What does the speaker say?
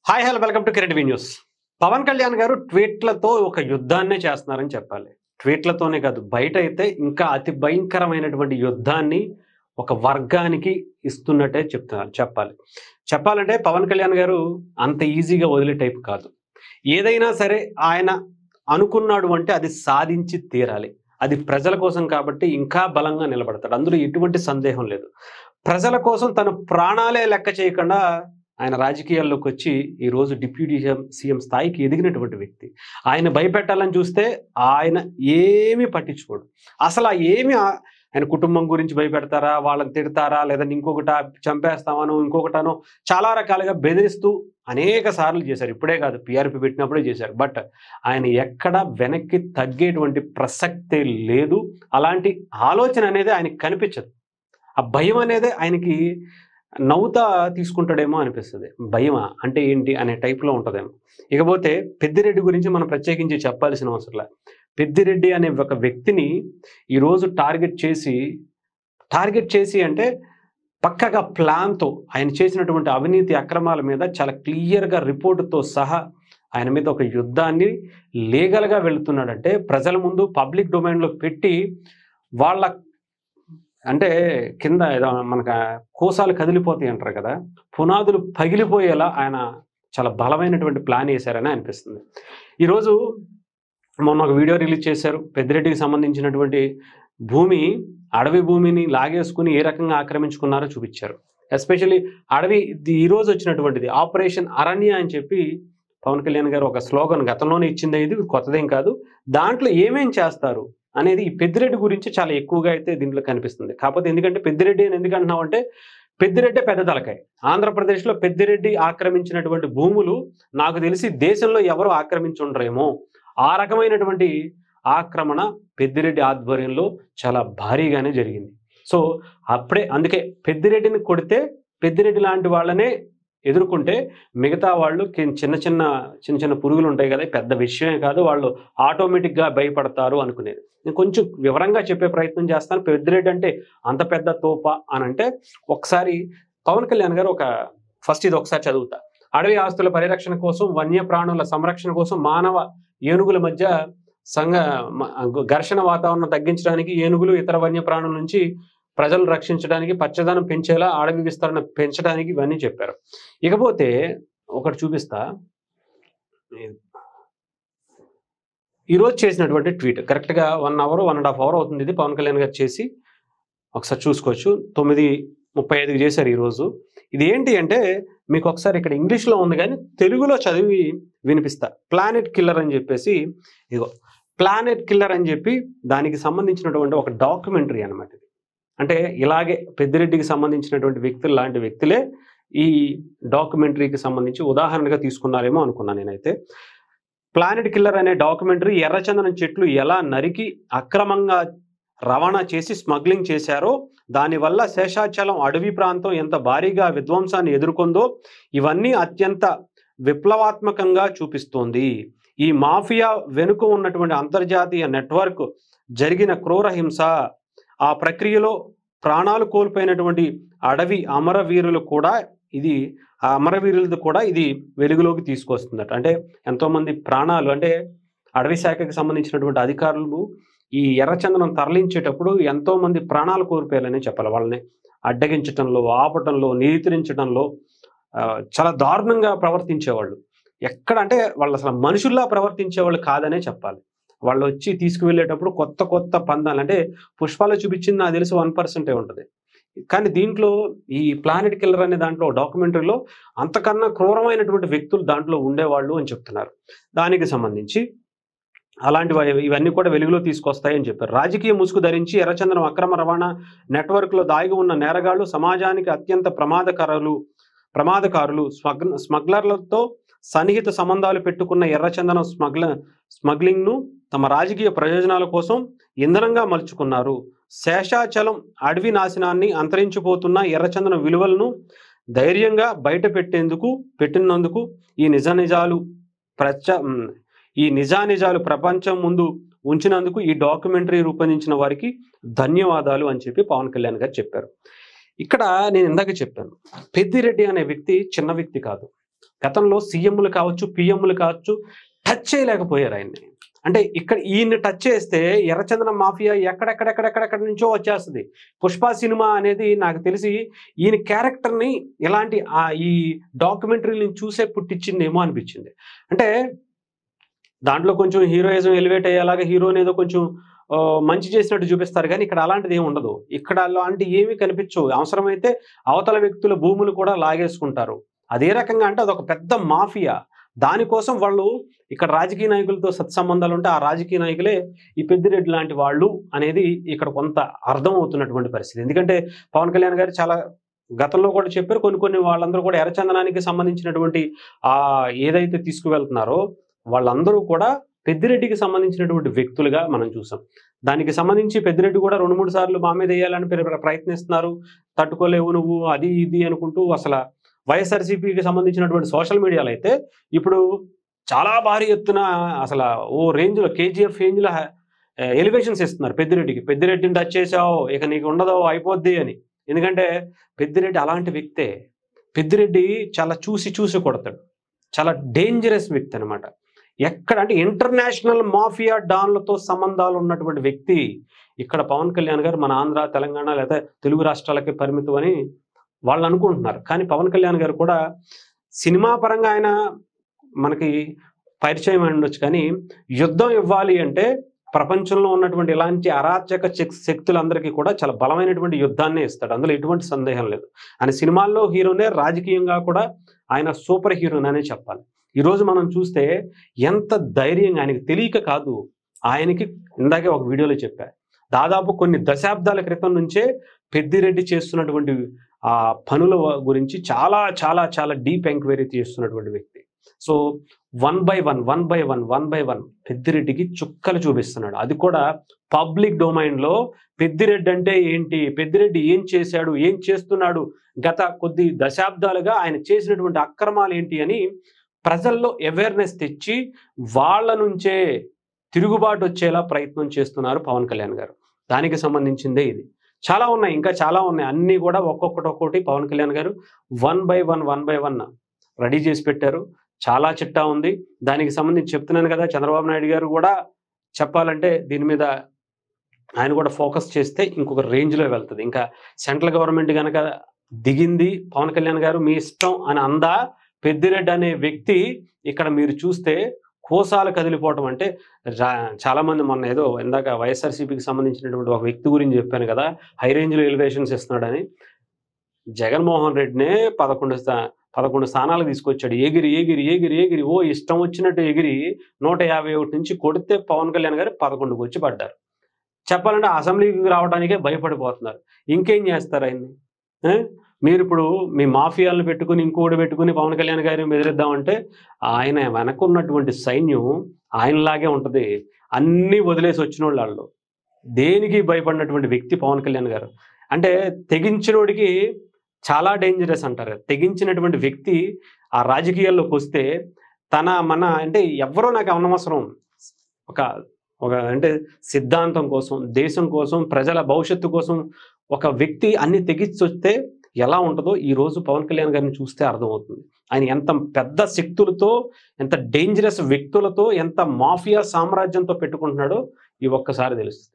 Hi hello welcome to Kireet news. Pawan Kalyan గారు ట్వీట్లతో ఒక యుద్ధాన్నే చేస్తున్నారని చెప్పాలి. ట్వీట్లతోనే కాదు, బయట అయితే ఇంకా అతి భయంకరమైనటువంటి యుద్ధాన్ని ఒక వర్గానికి ఇస్తున్నట్టే చెప్పాలి. చెప్పాలంటే పవన్ కళ్యాణ్ గారు అంత ఈజీగా వదిలే టైప్ కాదు. ఏదైనా సరే ఆయన అనుకున్నాడు అంటే అది సాధించి తీరాలి. అది ప్రజల కోసం కాబట్టి ఇంకా బలంగా నిలబడతాడు. అందులో ఎటువంటి సందేహం లేదు. ప్రజల కోసం తన ప్రాణాలే లెక్క చేయకుండా ఆయన రాజకీయాల్లోకి వచ్చి ఈరోజు డిప్యూటీ సీఎం స్థాయికి ఎదిగినటువంటి వ్యక్తి. ఆయన భయపెట్టాలని చూస్తే ఆయన ఏమీ పట్టించుకోడు. అసలు ఆయన కుటుంబం గురించి భయపెడతారా, వాళ్ళని తిడతారా, లేదంటే ఇంకొకట చంపేస్తామనో ఇంకొకటనో చాలా రకాలుగా బెదిరిస్తూ అనేక సార్లు చేశారు. ఇప్పుడే కాదు, పీఆర్పీ పెట్టినప్పుడే చేశారు. బట్ ఆయన ఎక్కడ వెనక్కి తగ్గేటువంటి ప్రసక్తే లేదు. అలాంటి ఆలోచన అనేది ఆయనకి కనిపించదు. ఆ భయం అనేది ఆయనకి నవ్వుతా తీసుకుంటాడేమో అనిపిస్తుంది. భయమా అంటే ఏంటి అనే టైప్లో ఉంటుందేమో. ఇకపోతే పెద్దిరెడ్డి గురించి మనం ప్రత్యేకించి చెప్పాల్సిన అవసరం లేదు. పెద్దిరెడ్డి అనే ఒక వ్యక్తిని ఈరోజు టార్గెట్ చేసి అంటే పక్కగా ప్లాన్తో ఆయన చేసినటువంటి అవినీతి అక్రమాల మీద చాలా క్లియర్గా రిపోర్టుతో సహా ఆయన మీద ఒక యుద్ధాన్ని లీగల్గా వెళుతున్నాడంటే ప్రజల ముందు పబ్లిక్ డొమైన్లో పెట్టి వాళ్ళ అంటే కింద ఏదో మనకు కోసాలు కదిలిపోతాయి అంటారు కదా, పునాదులు పగిలిపోయేలా ఆయన చాలా బలమైనటువంటి ప్లాన్ వేశారని అనిపిస్తుంది. ఈరోజు మొన్న ఒక వీడియో రిలీజ్ చేశారు. పెద్దిరెడ్డికి సంబంధించినటువంటి అడవి భూమిని లాగేసుకుని ఏ రకంగా ఆక్రమించుకున్నారో చూపించారు. ఎస్పెషల్లీ అడవి ఈరోజు వచ్చినటువంటిది ఆపరేషన్ అరణ్య అని చెప్పి పవన్ కళ్యాణ్ గారు ఒక స్లోగన్ గతంలోనే ఇచ్చింది. ఇది కొత్తదేం కాదు. దాంట్లో ఏమేం చేస్తారు అనేది ఈ పెద్దిరెడ్డి గురించి చాలా ఎక్కువగా అయితే దీంట్లో కనిపిస్తుంది. కాకపోతే ఎందుకంటే పెద్దిరెడ్డి అని ఎందుకు అంటున్నాం అంటే పెద్దిరెడ్డి పెద్ద తలకాయ. ఆంధ్రప్రదేశ్లో పెద్దిరెడ్డి ఆక్రమించినటువంటి భూములు నాకు తెలిసి దేశంలో ఎవరు ఆక్రమించుండరేమో. ఆ రకమైనటువంటి ఆక్రమణ పెద్దిరెడ్డి ఆధ్వర్యంలో చాలా భారీగానే జరిగింది. సో అందుకే పెద్దిరెడ్డిని కొడితే పెద్దిరెడ్డి లాంటి వాళ్ళనే ఎదుర్కొంటే మిగతా వాళ్ళు చిన్న చిన్న పురుగులు ఉంటాయి కదా, పెద్ద విషయమే కాదు, వాళ్ళు ఆటోమేటిక్గా భయపడతారు అనుకునేది. నేను కొంచెం వివరంగా చెప్పే ప్రయత్నం చేస్తాను. పెద్దిరెడ్డి అంటే అంత పెద్ద తోప అని అంటే ఒకసారి పవన్ కళ్యాణ్ గారు ఫస్ట్ ఇది ఒకసారి చదువుతా. అడవి ఆస్తుల పరిరక్షణ కోసం, వన్యప్రాణుల సంరక్షణ కోసం, మానవ ఏనుగుల మధ్య ఘర్షణ వాతావరణం తగ్గించడానికి, ఏనుగులు ఇతర వన్యప్రాణుల నుంచి ప్రజలను రక్షించడానికి, పచ్చదనం పెంచేలా అడవి విస్తరణ పెంచడానికి ఇవన్నీ చెప్పారు. ఇకపోతే ఒకటి చూపిస్తా. ఈరోజు చేసినటువంటి ట్వీట్ కరెక్ట్గా 1 hour 1.5 hour అవుతుంది. ఇది పవన్ కళ్యాణ్ గారు చేసి ఒకసారి చూసుకోవచ్చు. 9:35కి చేశారు ఈరోజు. ఇది ఏంటి అంటే మీకు ఒకసారి ఇక్కడ ఇంగ్లీష్లో ఉంది కానీ తెలుగులో చదివి వినిపిస్తా. ప్లానెట్ కిల్లర్ అని చెప్పేసి, ఇదిగో ప్లానెట్ కిల్లర్ అని చెప్పి దానికి సంబంధించినటువంటి ఒక డాక్యుమెంటరీ అనమాట. ఇది అంటే ఇలాగే పెద్దిరెడ్డికి సంబంధించినటువంటి లాంటి వ్యక్తులే ఈ డాక్యుమెంటరీకి సంబంధించి ఉదాహరణగా తీసుకున్నారేమో అనుకున్నాను నేనైతే. ప్లానెట్ కిల్లర్ అనే డాక్యుమెంటరీ ఎర్రచందనం చెట్లు ఎలా నరికి అక్రమంగా రవాణా చేసి స్మగ్లింగ్ చేశారో, దానివల్ల శేషాచలం అడవి ప్రాంతం ఎంత భారీగా విధ్వంసాన్ని ఎదుర్కొందో ఇవన్నీ అత్యంత విప్లవాత్మకంగా చూపిస్తోంది. ఈ మాఫియా వెనుక ఉన్నటువంటి అంతర్జాతీయ నెట్వర్క్ జరిగిన క్రూర హింస, ఆ ప్రక్రియలో ప్రాణాలు కోల్పోయినటువంటి అడవి అమరవీరులు కూడా ఇది వెలుగులోకి తీసుకొస్తుందట. అంటే ఎంతోమంది ప్రాణాలు, అంటే అడవి శాఖకి సంబంధించినటువంటి అధికారులు ఈ ఎర్రచందనం తరలించేటప్పుడు ఎంతోమంది ప్రాణాలు కోల్పోయారని చెప్పాలి. వాళ్ళని అడ్డగించడంలో, ఆపటంలో, నియంత్రించడంలో చాలా దారుణంగా ప్రవర్తించేవాళ్ళు. అంటే వాళ్ళు అసలు మనుషుల్లా ప్రవర్తించేవాళ్ళు కాదనే చెప్పాలి. వాళ్ళు వచ్చి తీసుకువెళ్ళేటప్పుడు కొత్త పందాలు, అంటే పుష్పాలు చూపించింది నాకు తెలిసి 1% ఉంటుంది. కానీ దీంట్లో ఈ ప్లానెట్ కిల్లర్ అనే దాంట్లో డాక్యుమెంటరీలో అంతకన్నా క్రూరమైనటువంటి వ్యక్తులు దాంట్లో ఉండేవాళ్ళు అని చెప్తున్నారు. దానికి సంబంధించి ఇవన్నీ కూడా వెలుగులో తీసుకొస్తాయని చెప్పారు. రాజకీయ ముసుగు ధరించి ఎర్రచందనం అక్రమ రవాణా నెట్వర్క్లో దాగి ఉన్న నేరగాళ్లు సమాజానికి అత్యంత ప్రమాదకారులు. స్మగ్లర్లతో సన్నిహిత సంబంధాలు పెట్టుకున్న ఎర్రచందనం స్మగ్లింగ్ను తమ రాజకీయ ప్రయోజనాల కోసం ఇంధనంగా మలుచుకున్నారు. శేషాచలం అడవి నాశనాన్ని, అంతరించిపోతున్న ఎర్రచందనం విలువలను ధైర్యంగా బయట పెట్టినందుకు ఈ నిజానిజాలు ప్రపంచం ముందు ఉంచినందుకు ఈ డాక్యుమెంటరీ రూపొందించిన వారికి ధన్యవాదాలు అని చెప్పి పవన్ కళ్యాణ్ గారు చెప్పారు. ఇక్కడ నేను ఇందాక చెప్పాను, పెద్దిరెడ్డి అనే వ్యక్తి చిన్న వ్యక్తి కాదు. గతంలో సీఎంలు కావచ్చు, పీఎంలు కావచ్చు, టచ్ చేయలేకపోయారు ఆయన్ని. అంటే ఇక్కడ ఈయన్ని టచ్ చేస్తే ఎర్రచందనం మాఫియా ఎక్కడెక్కడెక్కడెక్కడెక్కడి నుంచో వచ్చేస్తది. 'పుష్ప' సినిమా అనేది నాకు తెలిసి ఈయన క్యారెక్టర్‌ని ఇలాంటి ఈ డాక్యుమెంటరీ‌లని చూసే పుట్టించిందేమో అనిపించింది. అంటే దాంట్లో కొంచెం హీరోయిజం ఎలివేట్ అయ్యేలాగా హీరోని ఏదో కొంచెం మంచి చేసినట్టు చూపిస్తారు గానీ, ఇక్కడ అలాంటిది ఏమి ఉండదు. ఇక్కడ అలాంటివి ఏమీ కనిపించవు. అవసరమైతే అవతల వ్యక్తుల భూములు కూడా లాగేసుకుంటారు. అదే రకంగా అంటే అదొక పెద్ద మాఫియా. దానికోసం వాళ్ళు ఇక్కడ రాజకీయ నాయకులతో సత్సంబంధాలుంటే, ఆ రాజకీయ నాయకులే ఈ పెద్దిరెడ్డి లాంటి వాళ్ళు అనేది ఇక్కడ కొంత అర్థం అవుతున్నటువంటి పరిస్థితి. ఎందుకంటే పవన్ కళ్యాణ్ గారు చాలా గతంలో కూడా చెప్పారు. కొన్ని వాళ్ళందరూ కూడా ఎర్రచందనానికి సంబంధించినటువంటి ఏదైతే తీసుకువెళ్తున్నారో వాళ్ళందరూ కూడా పెద్దిరెడ్డికి సంబంధించినటువంటి వ్యక్తులుగా మనం చూసాం. దానికి సంబంధించి పెద్దిరెడ్డి కూడా 2, 3 సార్లు మా మీద వేయాలని ప్రయత్నిస్తున్నారు. తట్టుకోలేవు నువ్వు అది ఇది అనుకుంటూ అసలు వైఎస్ఆర్‌సీపీకి సంబంధించినటువంటి సోషల్ మీడియాలో అయితే ఇప్పుడు చాలా భారీ ఎత్తున అసలు ఓ రేంజ్‌లో కేజీఎఫ్ రేంజ్‌లో ఎలివేషన్స్ ఇస్తున్నారు పెద్దిరెడ్డికి. పెద్దిరెడ్డిని టచ్ చేసావు ఇక నీకు ఉండదు అయిపోద్ది అని. ఎందుకంటే పెద్దిరెడ్డి అలాంటి వ్యక్తే. పెద్దిరెడ్డి చాలా చూసి కొడతాడు. చాలా డేంజరస్ వ్యక్తి అనమాట. ఎక్కడ అంటే ఇంటర్నేషనల్ మాఫియా డాన్లతో సంబంధాలు ఉన్నటువంటి వ్యక్తి. ఇక్కడ పవన్ కళ్యాణ్ గారు మన ఆంధ్ర, తెలంగాణ లేదా తెలుగు రాష్ట్రాలకే పరిమితం అని వాళ్ళు అనుకుంటున్నారు. కానీ పవన్ కళ్యాణ్ గారు కూడా సినిమా పరంగా ఆయన మనకి పరిచయం ఉండొచ్చు. కానీ యుద్ధం ఇవ్వాలి అంటే ప్రపంచంలో ఉన్నటువంటి ఇలాంటి అరాచక శక్తులందరికీ కూడా చాలా బలమైనటువంటి యుద్ధాన్నే ఇస్తాడు. అందులో ఎటువంటి సందేహం లేదు. ఆయన సినిమాల్లో హీరోనే, రాజకీయంగా కూడా ఆయన సూపర్ హీరోనే చెప్పాలి. ఈరోజు మనం చూస్తే ఎంత ధైర్యంగా, ఆయనకి తెలియక కాదు, ఆయనకి ఇందాకే ఒక వీడియోలో చెప్పా, దాదాపు కొన్ని దశాబ్దాల క్రితం నుంచే పెద్దిరెడ్డి చేస్తున్నటువంటి పనుల గురించి చాలా చాలా చాలా డీప్ ఎంక్వైరీ చేస్తున్నటువంటి వ్యక్తి. సో వన్ బై వన్ పెద్దిరెడ్డికి చుక్కలు చూపిస్తున్నాడు. అది కూడా పబ్లిక్ డొమైన్లో. పెద్దిరెడ్డి అంటే ఏంటి, పెద్దిరెడ్డి ఏం చేశాడు, ఏం చేస్తున్నాడు, గత కొద్ది దశాబ్దాలుగా ఆయన చేసినటువంటి అక్రమాలు ఏంటి అని ప్రజల్లో అవేర్నెస్ తెచ్చి వాళ్ళ నుంచే తిరుగుబాటు వచ్చేలా ప్రయత్నం చేస్తున్నారు పవన్ కళ్యాణ్ గారు. దానికి సంబంధించిందే ఇది. చాలా ఉన్నాయి, ఇంకా చాలా ఉన్నాయి. అన్నీ కూడా ఒక్కొక్కటి పవన్ కళ్యాణ్ గారు వన్ బై వన్ రెడీ చేసి పెట్టారు. చాలా చిట్టా ఉంది. దానికి సంబంధించి చెప్తున్నాను కదా, చంద్రబాబు నాయుడు గారు కూడా చెప్పాలంటే దీని మీద ఆయన కూడా ఫోకస్ చేస్తే ఇంకొక రేంజ్లో వెళ్తుంది. ఇంకా సెంట్రల్ గవర్నమెంట్ కనుక దిగింది, పవన్ కళ్యాణ్ గారు మీ ఇష్టం అని అందా, పెద్దిరెడ్డి అనే వ్యక్తి ఇక్కడ మీరు చూస్తే కోసాలు కదిలిపోవటం. అంటే చాలామంది మొన్న ఏదో ఇందాక వైఎస్ఆర్‌సీపీకి సంబంధించినటువంటి ఒక వ్యక్తి గురించి చెప్పాను కదా, హై రేంజ్లో ఎలివేషన్స్ ఇస్తున్నాడని. జగన్మోహన్ రెడ్డినే 11 స్థానాలు తీసుకొచ్చాడు. ఎగిరి ఓ ఇష్టం వచ్చినట్టు ఎగిరి 151 నుంచి కొడితే పవన్ కళ్యాణ్ గారు 11కి వచ్చి పడ్డారు. చెప్పాలంటే అసెంబ్లీకి రావడానికే భయపడిపోతున్నారు. ఇంకేం చేస్తారు ఆయన్ని? మీరు ఇప్పుడు మీ మాఫియాలను పెట్టుకుని ఇంకోటి పెట్టుకుని పవన్ కళ్యాణ్ గారిని బెదిరిద్దామంటే ఆయన వెనకున్నటువంటి సైన్యం ఆయనలాగే ఉంటుంది. అన్నీ వదిలేసి వచ్చినోళ్ళు వాళ్ళు. దేనికి భయపడినటువంటి వ్యక్తి పవన్ కళ్యాణ్ గారు. అంటే తెగించినోడికి చాలా డేంజరస్ అంటారు. తెగించినటువంటి వ్యక్తి ఆ రాజకీయాల్లోకి వస్తే మన అంటే ఎవరో నాకు అనవసరం, ఒక అంటే సిద్ధాంతం కోసం, దేశం కోసం, ప్రజల భవిష్యత్తు కోసం ఒక వ్యక్తి అన్ని తెగించి వస్తే ఎలా ఉంటుందో ఈరోజు పవన్ కళ్యాణ్ గారిని చూస్తే అర్థమవుతుంది. ఆయన ఎంత పెద్ద శక్తులతో, ఎంత డేంజరస్ వ్యక్తులతో, ఎంత మాఫియా సామ్రాజ్యంతో పెట్టుకుంటున్నాడో ఈ ఒక్కసారి తెలుస్తుంది.